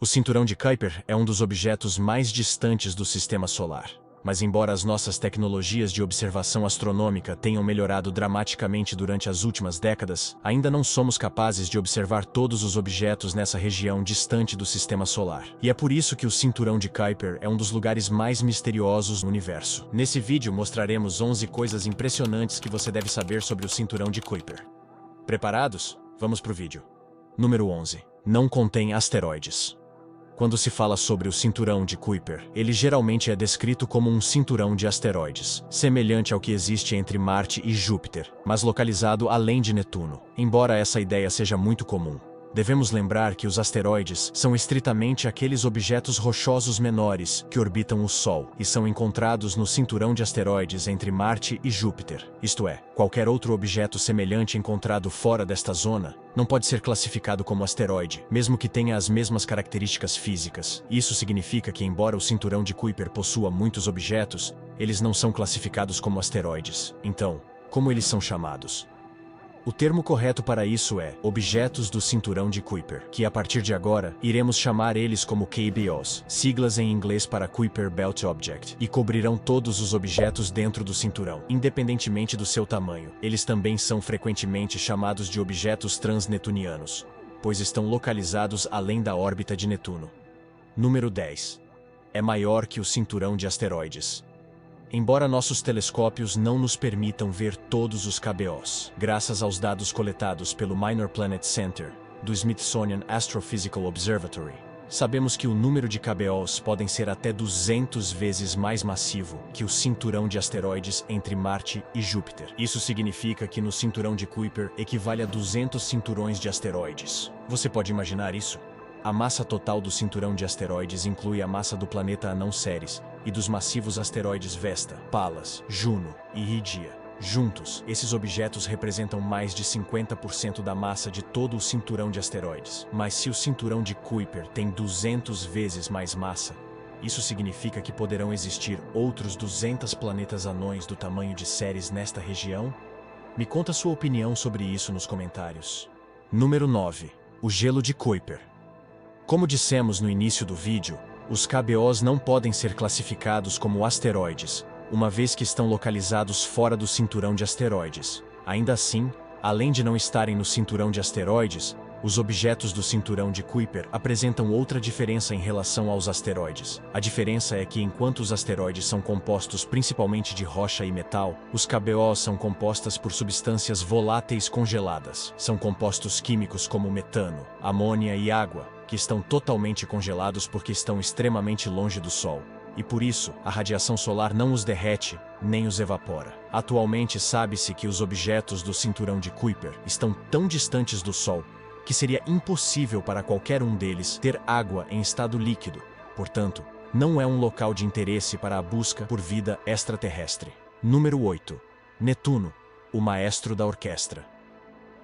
O cinturão de Kuiper é um dos objetos mais distantes do Sistema Solar. Mas embora as nossas tecnologias de observação astronômica tenham melhorado dramaticamente durante as últimas décadas, ainda não somos capazes de observar todos os objetos nessa região distante do Sistema Solar. E é por isso que o cinturão de Kuiper é um dos lugares mais misteriosos no universo. Nesse vídeo mostraremos 11 coisas impressionantes que você deve saber sobre o cinturão de Kuiper. Preparados? Vamos pro vídeo. Número 11. Não contém asteroides. Quando se fala sobre o cinturão de Kuiper, ele geralmente é descrito como um cinturão de asteroides, semelhante ao que existe entre Marte e Júpiter, mas localizado além de Netuno. Embora essa ideia seja muito comum, devemos lembrar que os asteroides são estritamente aqueles objetos rochosos menores que orbitam o Sol e são encontrados no cinturão de asteroides entre Marte e Júpiter. Isto é, qualquer outro objeto semelhante encontrado fora desta zona não pode ser classificado como asteroide, mesmo que tenha as mesmas características físicas. Isso significa que, embora o cinturão de Kuiper possua muitos objetos, eles não são classificados como asteroides. Então, como eles são chamados? O termo correto para isso é objetos do cinturão de Kuiper, que a partir de agora iremos chamar eles como KBOs, siglas em inglês para Kuiper Belt Object, e cobrirão todos os objetos dentro do cinturão, independentemente do seu tamanho. Eles também são frequentemente chamados de objetos transnetunianos, pois estão localizados além da órbita de Netuno. Número 10. É maior que o cinturão de asteroides. Embora nossos telescópios não nos permitam ver todos os KBOs, graças aos dados coletados pelo Minor Planet Center, do Smithsonian Astrophysical Observatory, sabemos que o número de KBOs podem ser até 200 vezes mais massivo que o cinturão de asteroides entre Marte e Júpiter. Isso significa que no cinturão de Kuiper equivale a 200 cinturões de asteroides. Você pode imaginar isso? A massa total do cinturão de asteroides inclui a massa do planeta anão Ceres e dos massivos asteroides Vesta, Pallas, Juno e Hygiea. Juntos, esses objetos representam mais de 50% da massa de todo o cinturão de asteroides. Mas se o cinturão de Kuiper tem 200 vezes mais massa, isso significa que poderão existir outros 200 planetas anões do tamanho de Ceres nesta região? Me conta sua opinião sobre isso nos comentários. Número 9. O gelo de Kuiper. Como dissemos no início do vídeo, os KBOs não podem ser classificados como asteroides, uma vez que estão localizados fora do cinturão de asteroides. Ainda assim, além de não estarem no cinturão de asteroides, os objetos do cinturão de Kuiper apresentam outra diferença em relação aos asteroides. A diferença é que enquanto os asteroides são compostos principalmente de rocha e metal, os KBOs são compostas por substâncias voláteis congeladas. São compostos químicos como metano, amônia e água, que estão totalmente congelados porque estão extremamente longe do Sol. E por isso, a radiação solar não os derrete, nem os evapora. Atualmente sabe-se que os objetos do cinturão de Kuiper estão tão distantes do Sol que seria impossível para qualquer um deles ter água em estado líquido. Portanto, não é um local de interesse para a busca por vida extraterrestre. Número 8. Netuno, o maestro da orquestra.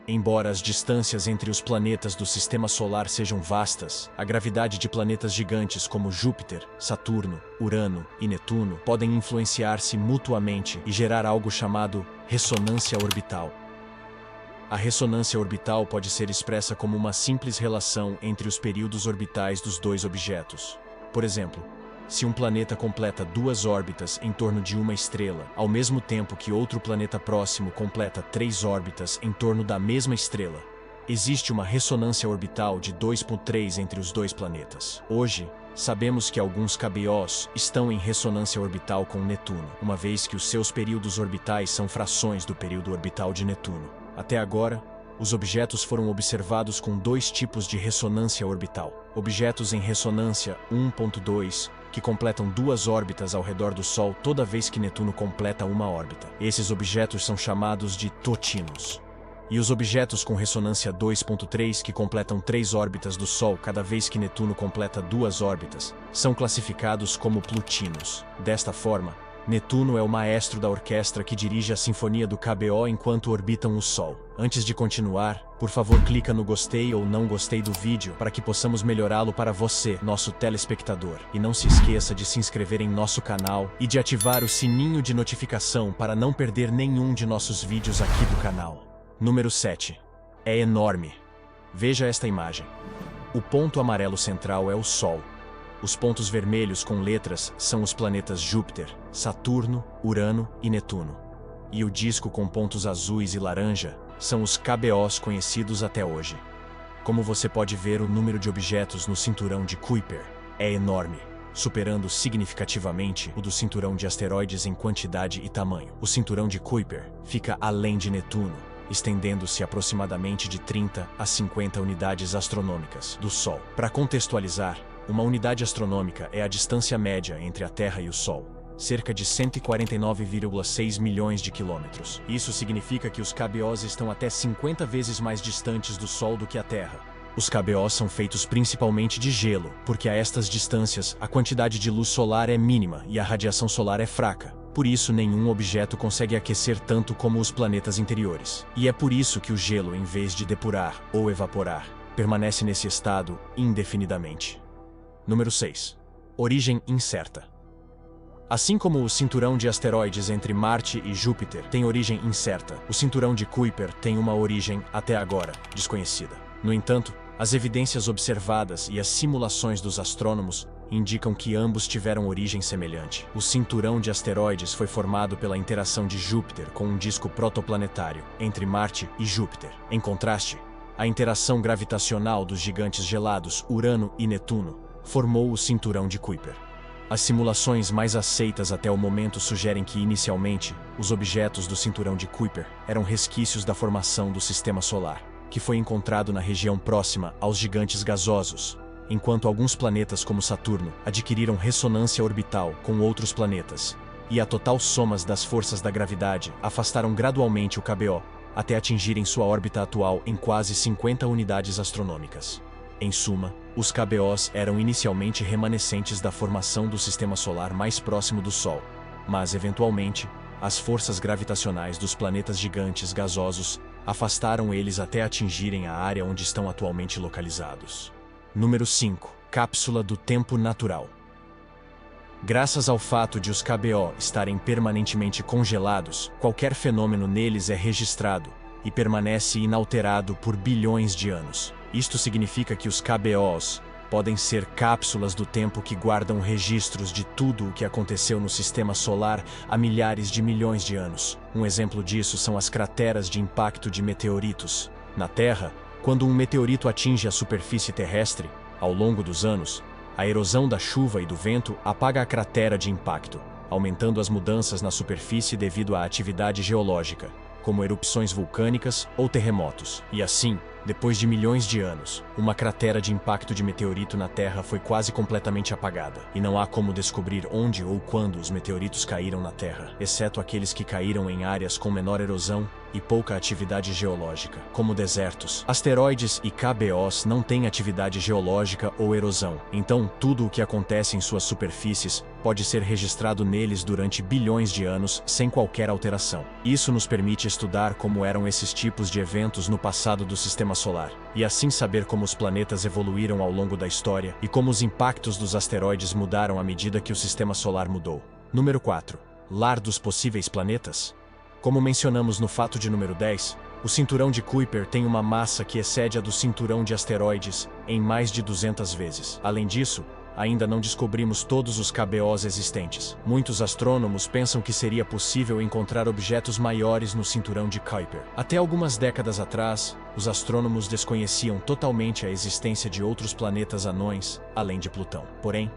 Embora as distâncias entre os planetas do Sistema Solar sejam vastas, a gravidade de planetas gigantes como Júpiter, Saturno, Urano e Netuno podem influenciar-se mutuamente e gerar algo chamado ressonância orbital. A ressonância orbital pode ser expressa como uma simples relação entre os períodos orbitais dos dois objetos. Por exemplo, se um planeta completa 2 órbitas em torno de uma estrela, ao mesmo tempo que outro planeta próximo completa 3 órbitas em torno da mesma estrela, existe uma ressonância orbital de 2,3 entre os dois planetas. Hoje, sabemos que alguns KBOs estão em ressonância orbital com Netuno, uma vez que os seus períodos orbitais são frações do período orbital de Netuno. Até agora, os objetos foram observados com 2 tipos de ressonância orbital. Objetos em ressonância 1.2, que completam 2 órbitas ao redor do Sol toda vez que Netuno completa uma órbita. Esses objetos são chamados de totinos. E os objetos com ressonância 2.3, que completam 3 órbitas do Sol cada vez que Netuno completa 2 órbitas, são classificados como plutinos. Desta forma, Netuno é o maestro da orquestra que dirige a sinfonia do KBO enquanto orbitam o Sol. Antes de continuar, por favor clica no gostei ou não gostei do vídeo para que possamos melhorá-lo para você, nosso telespectador. E não se esqueça de se inscrever em nosso canal e de ativar o sininho de notificação para não perder nenhum de nossos vídeos aqui do canal. Número 7. É enorme. Veja esta imagem. O ponto amarelo central é o Sol. Os pontos vermelhos com letras são os planetas Júpiter, Saturno, Urano e Netuno. E o disco com pontos azuis e laranja são os KBOs conhecidos até hoje. Como você pode ver, o número de objetos no cinturão de Kuiper é enorme, superando significativamente o do cinturão de asteroides em quantidade e tamanho. O cinturão de Kuiper fica além de Netuno, estendendo-se aproximadamente de 30 a 50 unidades astronômicas do Sol. Para contextualizar, uma unidade astronômica é a distância média entre a Terra e o Sol, cerca de 149,6 milhões de quilômetros. Isso significa que os KBOs estão até 50 vezes mais distantes do Sol do que a Terra. Os KBOs são feitos principalmente de gelo, porque a estas distâncias a quantidade de luz solar é mínima e a radiação solar é fraca. Por isso, nenhum objeto consegue aquecer tanto como os planetas interiores. E é por isso que o gelo, em vez de depurar ou evaporar, permanece nesse estado indefinidamente. Número 6. Origem incerta. Assim como o cinturão de asteroides entre Marte e Júpiter tem origem incerta, o cinturão de Kuiper tem uma origem, até agora, desconhecida. No entanto, as evidências observadas e as simulações dos astrônomos indicam que ambos tiveram origem semelhante. O cinturão de asteroides foi formado pela interação de Júpiter com um disco protoplanetário entre Marte e Júpiter. Em contraste, a interação gravitacional dos gigantes gelados Urano e Netuno formou o cinturão de Kuiper. As simulações mais aceitas até o momento sugerem que, inicialmente, os objetos do cinturão de Kuiper eram resquícios da formação do Sistema Solar, que foi encontrado na região próxima aos gigantes gasosos, enquanto alguns planetas como Saturno adquiriram ressonância orbital com outros planetas, e a total soma das forças da gravidade afastaram gradualmente o KBO, até atingirem sua órbita atual em quase 50 unidades astronômicas. Em suma, os KBOs eram inicialmente remanescentes da formação do Sistema Solar mais próximo do Sol, mas, eventualmente, as forças gravitacionais dos planetas gigantes gasosos afastaram eles até atingirem a área onde estão atualmente localizados. Número 5. Cápsula do tempo natural. Graças ao fato de os KBO estarem permanentemente congelados, qualquer fenômeno neles é registrado e permanece inalterado por bilhões de anos. Isto significa que os KBOs podem ser cápsulas do tempo que guardam registros de tudo o que aconteceu no Sistema Solar há milhares de milhões de anos. Um exemplo disso são as crateras de impacto de meteoritos. Na Terra, quando um meteorito atinge a superfície terrestre, ao longo dos anos, a erosão da chuva e do vento apaga a cratera de impacto, aumentando as mudanças na superfície devido à atividade geológica, como erupções vulcânicas ou terremotos. E assim, depois de milhões de anos, uma cratera de impacto de meteorito na Terra foi quase completamente apagada, e não há como descobrir onde ou quando os meteoritos caíram na Terra, exceto aqueles que caíram em áreas com menor erosão e pouca atividade geológica, como desertos. Asteroides e KBOs não têm atividade geológica ou erosão, então tudo o que acontece em suas superfícies pode ser registrado neles durante bilhões de anos sem qualquer alteração. Isso nos permite estudar como eram esses tipos de eventos no passado do Sistema Solar, e assim saber como os planetas evoluíram ao longo da história e como os impactos dos asteroides mudaram à medida que o Sistema Solar mudou. Número 4. Lar dos possíveis planetas. Como mencionamos no fato de número 10, o cinturão de Kuiper tem uma massa que excede a do cinturão de asteroides em mais de 200 vezes. Além disso, ainda não descobrimos todos os KBOs existentes. Muitos astrônomos pensam que seria possível encontrar objetos maiores no cinturão de Kuiper. Até algumas décadas atrás, os astrônomos desconheciam totalmente a existência de outros planetas anões, além de Plutão. Porém,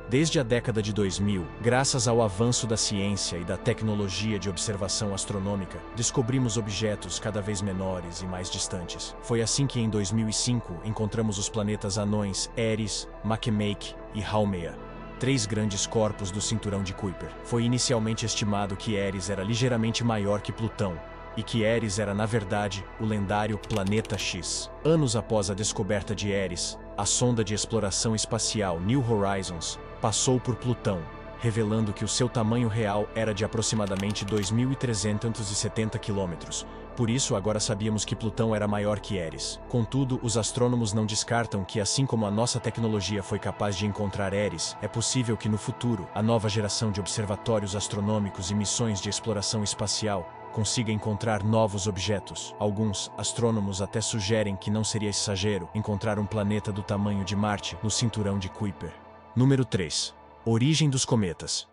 desde a década de 2000, graças ao avanço da ciência e da tecnologia de observação astronômica, descobrimos objetos cada vez menores e mais distantes. Foi assim que em 2005 encontramos os planetas anões Eris, Makemake e Haumea, 3 grandes corpos do cinturão de Kuiper. Foi inicialmente estimado que Eris era ligeiramente maior que Plutão, e que Eris era, na verdade, o lendário Planeta X. Anos após a descoberta de Eris, a sonda de exploração espacial New Horizons passou por Plutão, revelando que o seu tamanho real era de aproximadamente 2.370 quilômetros. Por isso, agora sabíamos que Plutão era maior que Eris. Contudo, os astrônomos não descartam que, assim como a nossa tecnologia foi capaz de encontrar Eris, é possível que no futuro, a nova geração de observatórios astronômicos e missões de exploração espacial consiga encontrar novos objetos. Alguns astrônomos até sugerem que não seria exagero encontrar um planeta do tamanho de Marte no cinturão de Kuiper. Número 3. Origem dos cometas.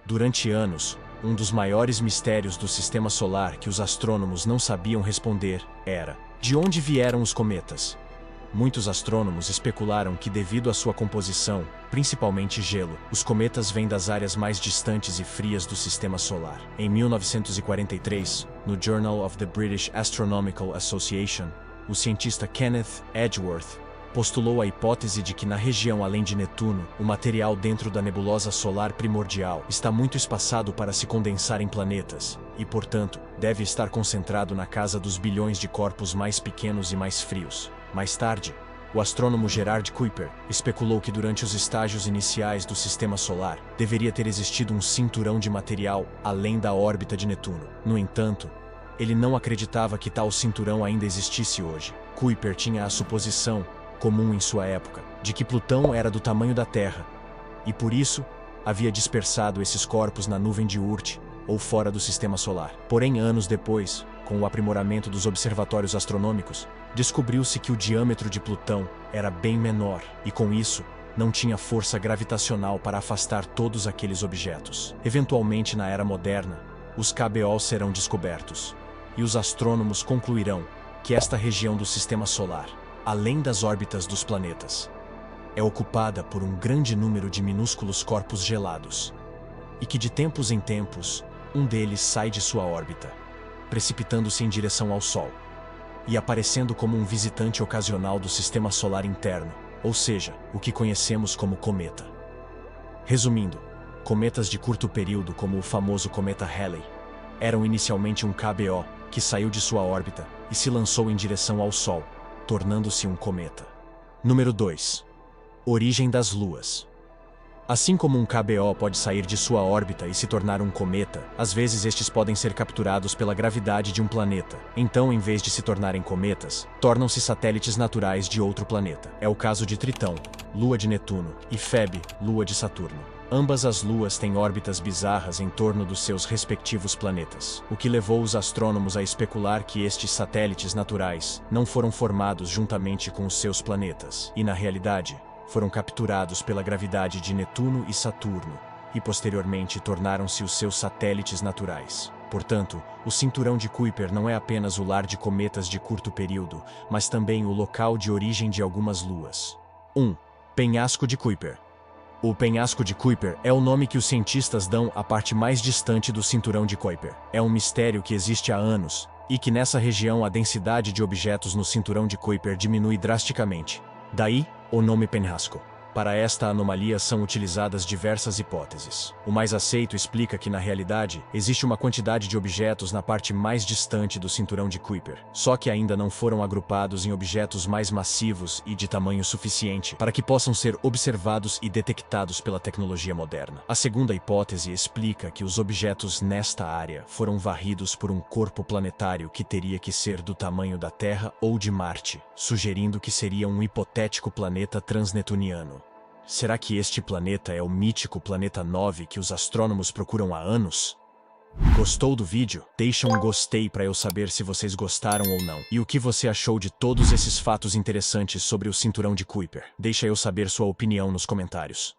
Durante anos, um dos maiores mistérios do Sistema Solar que os astrônomos não sabiam responder era: de onde vieram os cometas? Muitos astrônomos especularam que, devido à sua composição, principalmente gelo, os cometas vêm das áreas mais distantes e frias do Sistema Solar. Em 1943, no Journal of the British Astronomical Association, o cientista Kenneth Edgeworth postulou a hipótese de que, na região além de Netuno, o material dentro da nebulosa solar primordial está muito espaçado para se condensar em planetas e, portanto, deve estar concentrado na casa dos bilhões de corpos mais pequenos e mais frios. Mais tarde, o astrônomo Gerard Kuiper especulou que durante os estágios iniciais do Sistema Solar deveria ter existido um cinturão de material além da órbita de Netuno. No entanto, ele não acreditava que tal cinturão ainda existisse hoje. Kuiper tinha a suposição, comum em sua época, de que Plutão era do tamanho da Terra e, por isso, havia dispersado esses corpos na nuvem de Oort ou fora do Sistema Solar. Porém, anos depois, com o aprimoramento dos observatórios astronômicos, descobriu-se que o diâmetro de Plutão era bem menor e, com isso, não tinha força gravitacional para afastar todos aqueles objetos. Eventualmente, na era moderna, os KBOs serão descobertos e os astrônomos concluirão que esta região do Sistema Solar, além das órbitas dos planetas, é ocupada por um grande número de minúsculos corpos gelados e que, de tempos em tempos, um deles sai de sua órbita, precipitando-se em direção ao Sol e aparecendo como um visitante ocasional do Sistema Solar interno, ou seja, o que conhecemos como cometa. Resumindo, cometas de curto período, como o famoso cometa Halley, eram inicialmente um KBO que saiu de sua órbita e se lançou em direção ao Sol, tornando-se um cometa. Número 2. Origem das luas. Assim como um KBO pode sair de sua órbita e se tornar um cometa, às vezes estes podem ser capturados pela gravidade de um planeta. Então, em vez de se tornarem cometas, tornam-se satélites naturais de outro planeta. É o caso de Tritão, lua de Netuno, e Febe, lua de Saturno. Ambas as luas têm órbitas bizarras em torno dos seus respectivos planetas, o que levou os astrônomos a especular que estes satélites naturais não foram formados juntamente com os seus planetas, e, na realidade, foram capturados pela gravidade de Netuno e Saturno, e posteriormente tornaram-se os seus satélites naturais. Portanto, o cinturão de Kuiper não é apenas o lar de cometas de curto período, mas também o local de origem de algumas luas. 1. Penhasco de Kuiper. O penhasco de Kuiper é o nome que os cientistas dão à parte mais distante do cinturão de Kuiper. É um mistério que existe há anos, e que nessa região a densidade de objetos no cinturão de Kuiper diminui drasticamente. Daí, o nome penhasco. Para esta anomalia são utilizadas diversas hipóteses. O mais aceito explica que, na realidade, existe uma quantidade de objetos na parte mais distante do cinturão de Kuiper, só que ainda não foram agrupados em objetos mais massivos e de tamanho suficiente para que possam ser observados e detectados pela tecnologia moderna. A segunda hipótese explica que os objetos nesta área foram varridos por um corpo planetário que teria que ser do tamanho da Terra ou de Marte, sugerindo que seria um hipotético planeta transnetuniano. Será que este planeta é o mítico Planeta 9 que os astrônomos procuram há anos? Gostou do vídeo? Deixa um gostei para eu saber se vocês gostaram ou não. E o que você achou de todos esses fatos interessantes sobre o cinturão de Kuiper? Deixa eu saber sua opinião nos comentários.